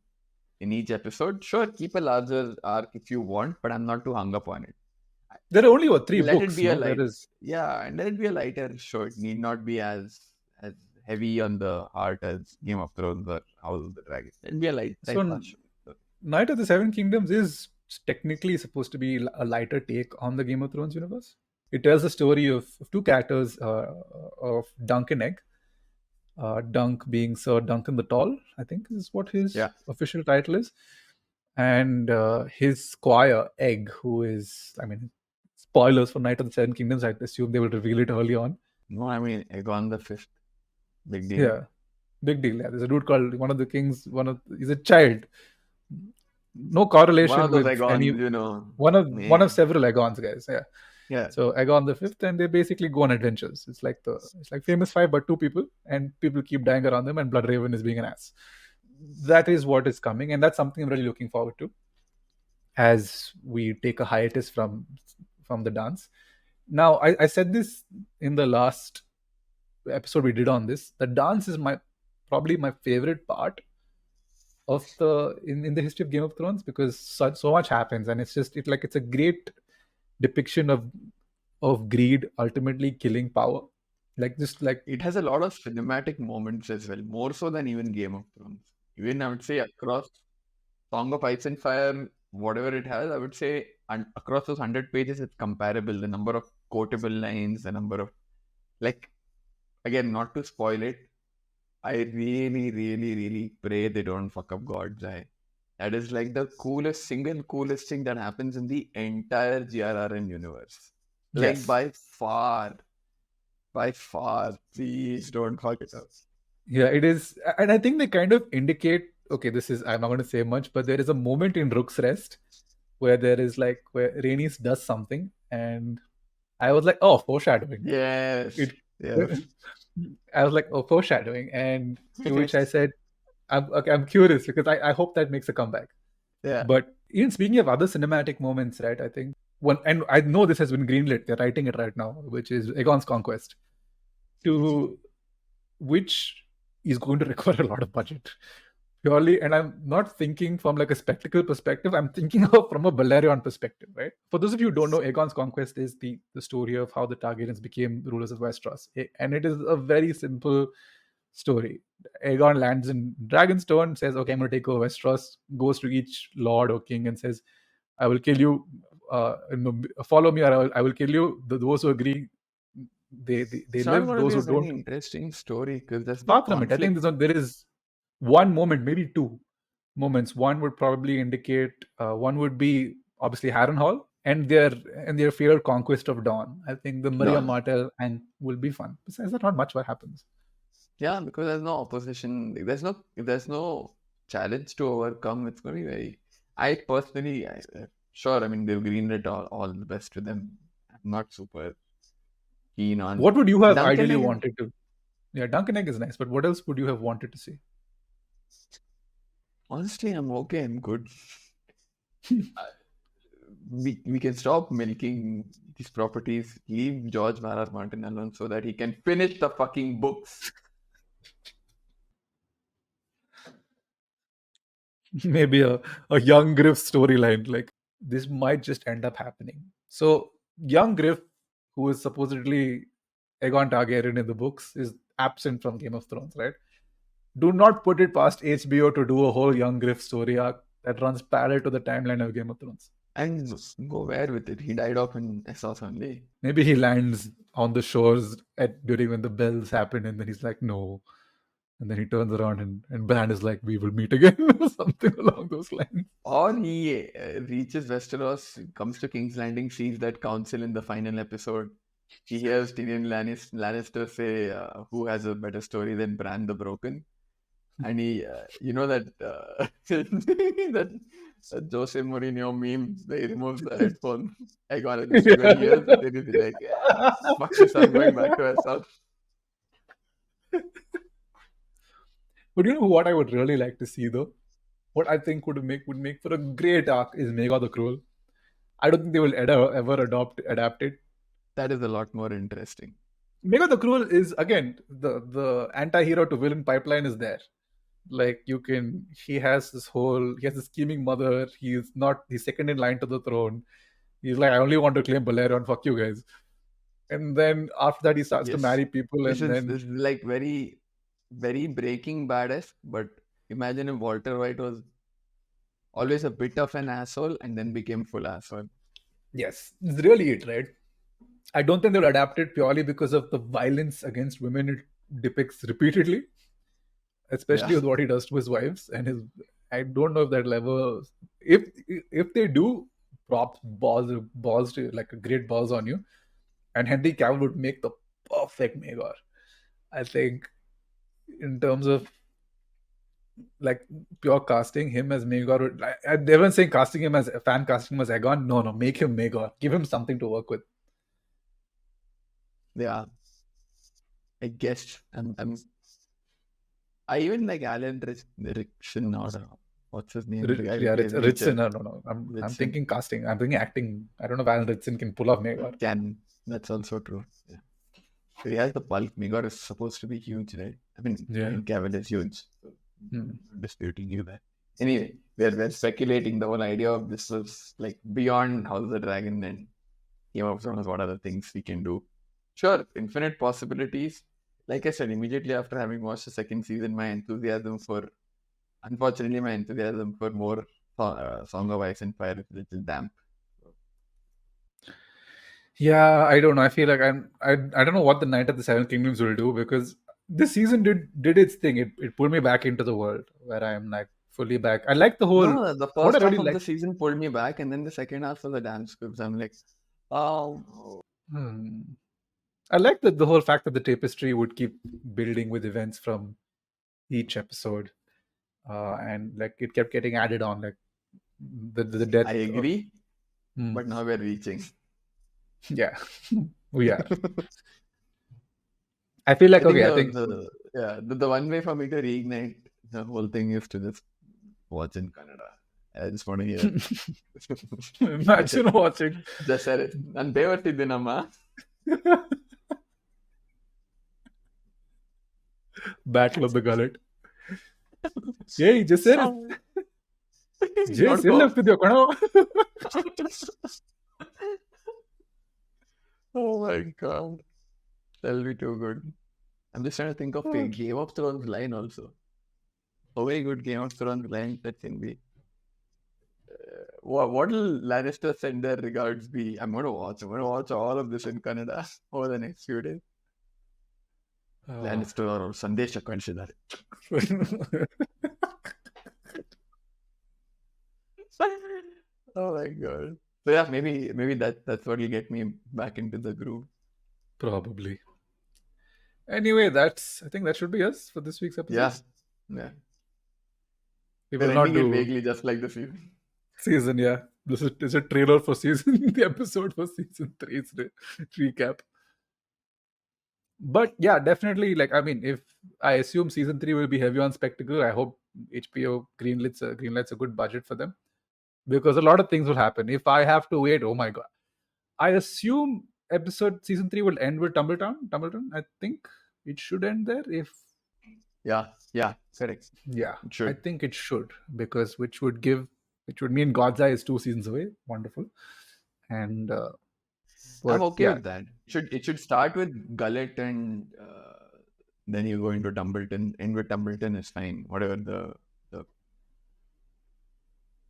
each episode. Sure, keep a larger arc if you want, but I'm not too hung up on it.
There are only 3
let
books.
It be and let it be a lighter show. It need not be as heavy on the heart as Game of Thrones or House of the Dragon. Let it be a light show.
Night of the Seven Kingdoms is technically supposed to be a lighter take on the Game of Thrones universe. It tells the story of 2 characters, of Dunk and Egg. Dunk being Sir Duncan the Tall, I think is what his official title is. And his squire, Egg, who is, spoilers for Night of the Seven Kingdoms, I assume they will reveal it early on.
No, Aegon the Fifth. Big deal.
Yeah, big deal. Yeah, there's a dude called one of the kings. He's a child. No correlation with
Aegon,
one of several Aegons, guys.
Yeah.
So Aegon the Fifth, and they basically go on adventures. It's like Famous Five, but 2 people, and people keep dying around them, and Bloodraven is being an ass. That is what is coming, and that's something I'm really looking forward to as we take a hiatus from the dance. Now, I said this in the last episode we did on this. The dance is probably my favorite part of in the history of Game of Thrones, because so much happens, and it's a great depiction of greed ultimately killing power.
It has a lot of cinematic moments as well, more so than even Game of Thrones. Even I would say across Song of Ice and Fire, whatever it has, I would say across those 100 pages, it's comparable. The number of quotable lines, the number of, like, again, not to spoil it, I really, really, really pray they don't fuck up God's Eye. That is like the single coolest thing that happens in the entire GRRM universe. Like,
Yes.
by far, please don't fuck it up.
Yeah, it is. And I think they kind of indicate, okay, I'm not going to say much, but there is a moment in Rook's Rest where where Rhaenys does something, and I was like, oh, foreshadowing.
Yes.
Yes. I was like, oh, foreshadowing. And to which I said, I'm curious because I hope that makes a comeback.
Yeah.
But even speaking of other cinematic moments, right, I think and I know this has been greenlit, they're writing it right now, which is Aegon's Conquest, to which is going to require a lot of budget. Purely, and I'm not thinking from like a spectacle perspective, I'm thinking of from a Balerion perspective, right? For those of you who don't know, Aegon's Conquest is the story of how the Targaryens became rulers of Westeros. And it is a very simple story. Aegon lands in Dragonstone, says, okay, I'm going to take over Westeros, goes to each lord or king and says, I will kill you, follow me or I will kill you. Those who agree, they live. Those who don't.
Interesting story because that's
Far from it. I think there is one moment, maybe two moments. One would probably indicate one would be obviously Harrenhal and their failed conquest of Dawn. I think the Maria Martel and will be fun. Besides that, not much what happens.
Yeah, because there's no opposition. There's no challenge to overcome. It's going to be very. I personally, sure. I mean, they've greenlit all the best to them. I'm not super keen on.
What would you have ideally wanted to? Yeah, Duncan Egg is nice, but what else would you have wanted to see?
Honestly, I'm okay. I'm good. We can stop milking these properties. Leave George R.R. Martin alone so that he can finish the fucking books.
Maybe a young Griff storyline. Like this might just end up happening. So young Griff, who is supposedly Aegon Targaryen in the books, is absent from Game of Thrones, right? Do not put it past HBO to do a whole young Griff story arc that runs parallel to the timeline of Game of Thrones.
And go where with it? He died off in Essos only.
Maybe he lands on the shores during when the bells happen, and then he's like, no. And then he turns around and Bran is like, we will meet again, or something along those lines.
Or he reaches Westeros, comes to King's Landing, sees that council in the final episode. He hears Tyrion Lannister say, who has a better story than Bran the Broken? And he, you know that that Jose Mourinho meme, they removes the headphone. Aegon and Sugar hears, they will be like, fuck this, I'm going back to Westeros.
But you know what I would really like to see though? What I think would make for a great arc is Maegor the Cruel. I don't think they will ever adapt it.
That is a lot more interesting.
Maegor the Cruel is again the anti-hero to villain pipeline is there. Like he has this scheming mother. He's second in line to the throne. He's like, I only want to claim Balerion. Fuck you guys. And then after that, he starts to marry people. This
is like very, very Breaking Bad-esque. But imagine if Walter White was always a bit of an asshole and then became full asshole.
Yes, it's really it, right? I don't think they'll adapt it purely because of the violence against women it depicts repeatedly, especially with what he does to his wives and I don't know if that level. If they do, props balls to like a great balls on you, and Henry Cavill would make the perfect Maegor. I think in terms of like pure casting, him as Maegor. Everyone's saying casting him as Aegon. No, make him Maegor. Give him something to work with.
Yeah, I guess I even like Alan Rickson or what's his name?
Ritson. No. I'm thinking casting. I'm thinking acting. I don't know if Alan Ritson can pull off Maegor.
That's also true. Yeah. So he has the bulk. Maegor is supposed to be huge, right? I mean, Cavill is huge. So I'm disputing you there. Anyway, we're speculating the whole idea of this was like beyond House of the Dragon and Game of Thrones. What other things we can do? Sure, infinite possibilities. Like I said, immediately after having watched the second season, unfortunately, my enthusiasm for more Song of Ice and Fire is a little damp.
Yeah, I don't know. I feel like I don't know what the Night of the Seven Kingdoms will do, because this season did its thing. It pulled me back into the world where I'm like fully back. I like the whole.
No, the
what I
first half
really
of the
like.
season pulled me back, and then the second half of the damn scripts, I'm like, oh,
I like the whole fact that the tapestry would keep building with events from each episode, and like it kept getting added on, like the death.
I agree,
Hmm.
but now we're reaching.
Yeah, we are. I feel like
I think the one way for me to reignite the whole thing is to just watch in Kannada. I just want to hear.
Imagine watching.
Just said it. ನಾನು ಬೇವರ್ತಿದ್ದೀನಮ್ಮ.
Battle of the Gullet. Hey, just said it. Just ಎಲ್ಲಿ ಹೋಗ್ತಿದ್ಯೋ ಕಣೋ?
Oh my god. That'll be too good. I'm just trying to think of a Game of Thrones line also. A very good Game of Thrones line that can be. What will Lannister send their regards be? I'm going to watch all of this in Kannada over the next few days. Lannister ಅವರು ಸಂದೇಶ ಕಳಿಸಿದ್ದಾರೆ. Oh my god. So yeah, maybe that's what will get me back into the groove.
Probably. Anyway, I think that should be us for this week's episode.
Yeah.
We
We're
will not
ending it
do
vaguely just like the season.
Yeah. This is a trailer for season, the episode for season 3's recap. But yeah, definitely, like, I mean, if I assume season 3 will be heavy on spectacle, I hope HBO greenlights a good budget for them, because a lot of things will happen. If I have to wait, oh my god. I assume season 3 will end with Tumbleton. I think it should end there. If
Yeah, correct.
yeah,
It should.
I think it should, because which would mean God's Eye is 2 seasons away. Wonderful. And
I'm okay with that. It should start with Gullet and then you go into Tumbleton. End with Tumbleton is fine. Whatever the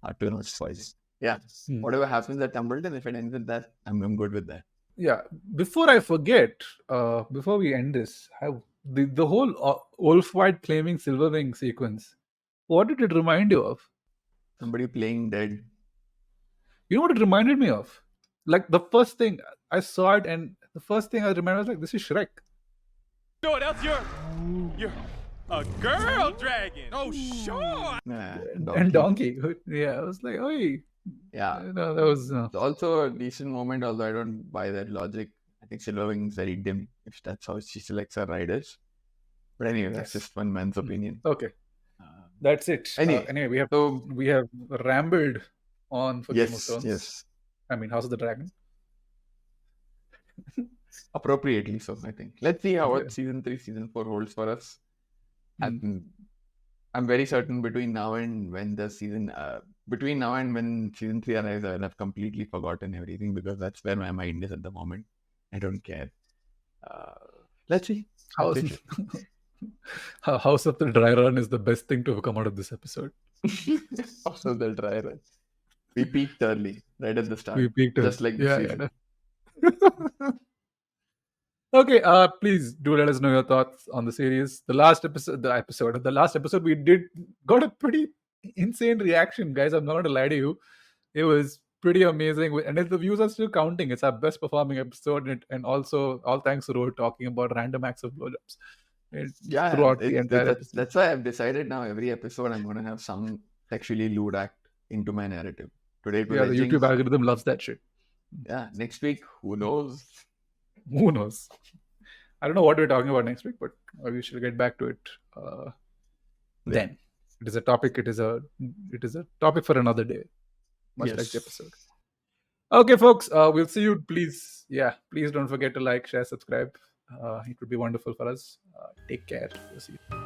hard to pronounce voice. Yeah. Whatever happens at Tumbleton, if it ends with that, I'm good with that.
Yeah. Before I forget, before we end this, the whole Wolf-White claiming Silverwing sequence, what did it remind you of?
Somebody playing dead.
You know what it reminded me of? Like, the first thing I saw it, and the first thing I remember was like, this is Shrek.
No, that's you're a girl dragon. Oh, sure.
And Donkey. Yeah, I was like, oh,
yeah.
No, that was
It's also a decent moment, although I don't buy that logic. I think Silverwing is very dim if that's how she selects her riders. But anyway, that's just one man's opinion.
Okay. That's it. Anyway, we have rambled on for Game of Thrones.
Yes.
I mean, House of the Dragon.
Appropriately so, I think. Let's see what season 3, season 4 holds for us. I'm very certain between now and when season 3 arrives, I'll have completely forgotten everything, because that's where my mind is at the moment. I don't care. Let's see.
House of the Dry Run is the best thing to have come out of this episode.
House of the Dry Run. We peaked early, right at the start.
We peaked
just like this season.
Okay, please do let us know your thoughts on the series. The last episode we got a pretty insane reaction, guys. I'm not going to lie to you. It was pretty amazing, and if the views are still counting, it's our best performing episode, and also all thanks to Rohit talking about random acts of blowjobs. Throughout the entire episode.
That's why I've decided now every episode I'm going to have some sexually lewd act into my narrative. Today,
the YouTube algorithm loves that shit.
Yeah, next week, who knows?
Who knows? I don't know what we're talking about next week, but we should get back to it then. It is a topic. It is a topic for another day, much like the episode. Okay, folks. We'll see you. Please don't forget to like, share, subscribe. It would be wonderful for us. Take care. We'll see you.